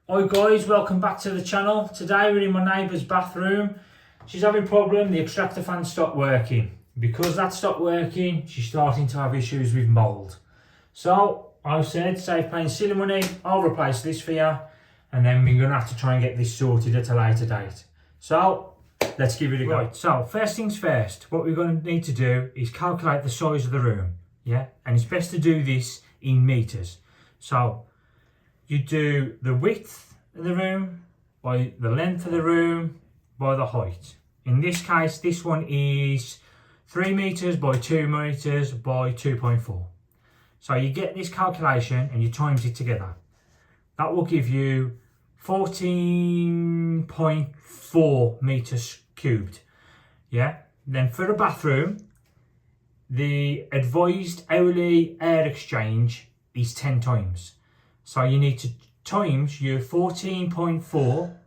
Hi guys, welcome back to the channel. Today we're in my neighbour's bathroom. She's having a problem, the extractor fan stopped working. Because that stopped working, she's starting to have issues with mould. So I've said, save paying silly money, I'll replace this for you, and then we're going to have to try and get this sorted at a later date. So let's give it a go. Right, so first things first, what we're going to need to do is calculate the size of the room. Yeah, and it's best to do this in metres. So you do the width of the room by the length of the room by the height. In this case, this one is 3 metres by 2 metres by 2.4. So you get this calculation and you times it together. That will give you 14.4 metres cubed. Yeah. Then for a bathroom, the advised hourly air exchange is 10 times. So you need to times your 14.4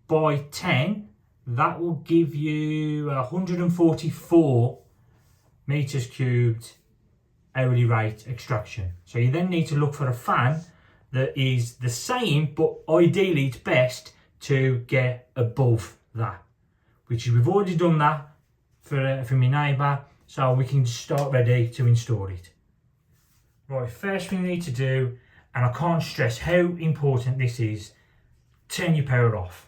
by 10. That will give you 144 meters cubed hourly rate extraction. So you then need to look for a fan that is the same, but ideally it's best to get above that, which we've already done that for my neighbour, so we can start ready to install it. Right, first thing you need to do, and I can't stress how important this is, turn your power off.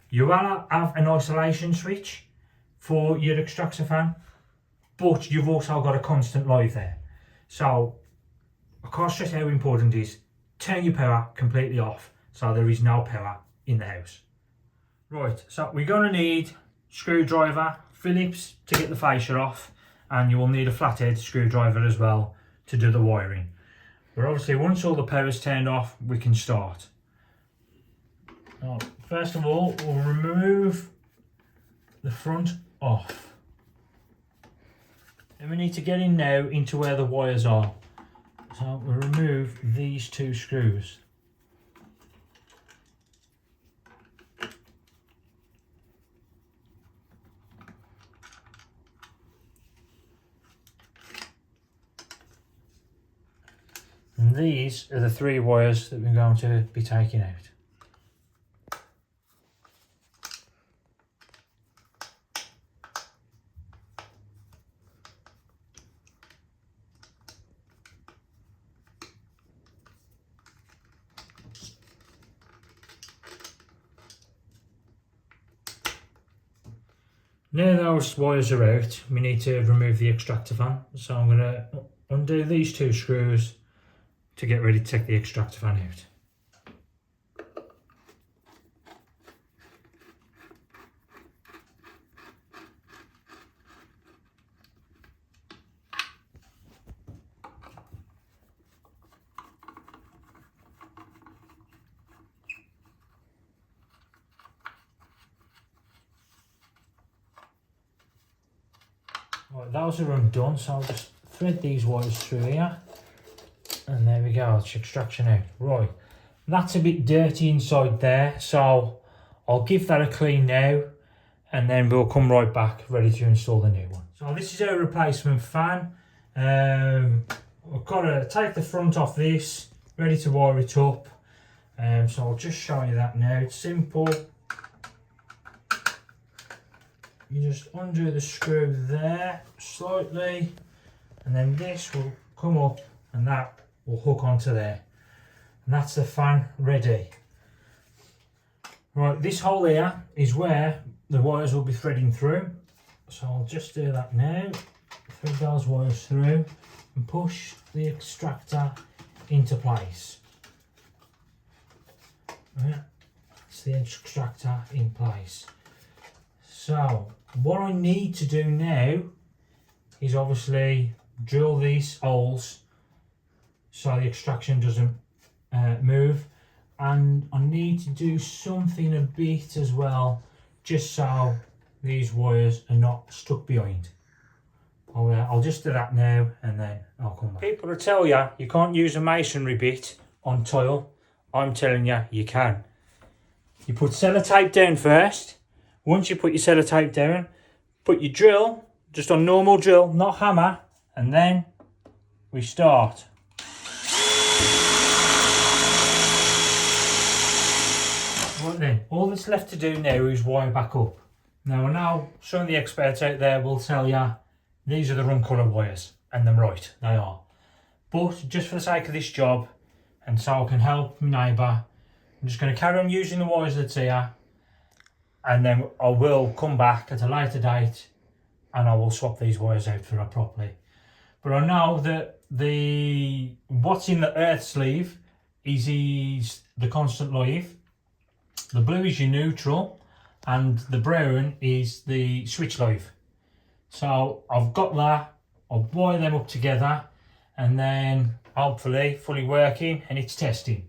You will have an isolation switch for your extractor fan, but you've also got a constant live there. So I can't stress how important it is. Turn your power completely off so there is no power in the house. Right, so we're going to need screwdriver, Phillips to get the fascia off, and you will need a flathead screwdriver as well to do the wiring. But obviously once all the power's turned off, we can start. Now, first of all, we'll remove the front off. Then we need to get in now into where the wires are. So we'll remove these 2 screws. And these are the 3 wires that we're going to be taking out. Now those wires are out, we need to remove the extractor fan. So I'm going to undo these 2 screws to get ready to take the extractor fan out. Right, those are undone, so I'll just thread these wires through here. And there we go, it's extraction out. Right, that's a bit dirty inside there, so I'll give that a clean now, and then we'll come right back ready to install the new one. So this is our replacement fan. I've got to take the front off this, ready to wire it up. So I'll just show you that now. It's simple. You just undo the screw there slightly, and then this will come up and that will hook onto there, and that's the fan ready. Right, this hole here is where the wires will be threading through, so I'll just do that now. Thread those wires through and push the extractor into place. Right, that's the extractor in place. So what I need to do now is obviously drill these holes so the extraction doesn't move, and I need to do something a bit as well just so these wires are not stuck behind. I'll just do that now and then I'll come back. People will tell you you can't use a masonry bit on tile. I'm telling you, you can. You put sellotape down first. Once you put your sellotape down, put your drill just on normal drill, not hammer, and then we start. Right then, all that's left to do now is wire back up. Now I know some of the experts out there will tell you these are the wrong colour wires, and they're right, they are. But just for the sake of this job, and so I can help my neighbour, I'm just going to carry on using the wires that's here, and then I will come back at a later date and I will swap these wires out for her properly. But I know that what's in the earth sleeve is the constant live, the blue is your neutral, and the brown is the switch live. So I've got that, I'll wire them up together, and then hopefully fully working, and it's testing.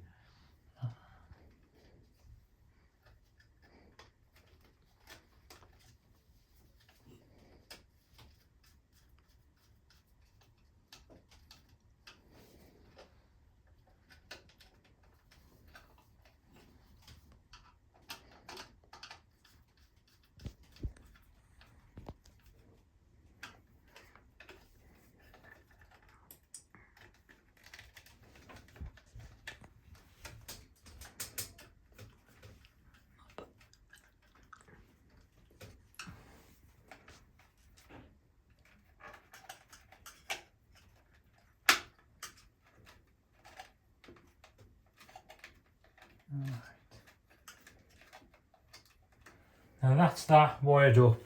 Now that's that wired up.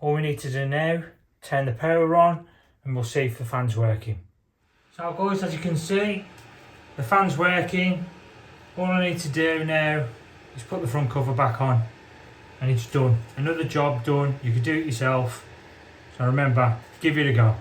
All we need to do now, turn the power on, and we'll see if the fan's working. So guys, as you can see, the fan's working. All I need to do now is put the front cover back on, and it's done. Another job done. You can do it yourself. So remember, give it a go.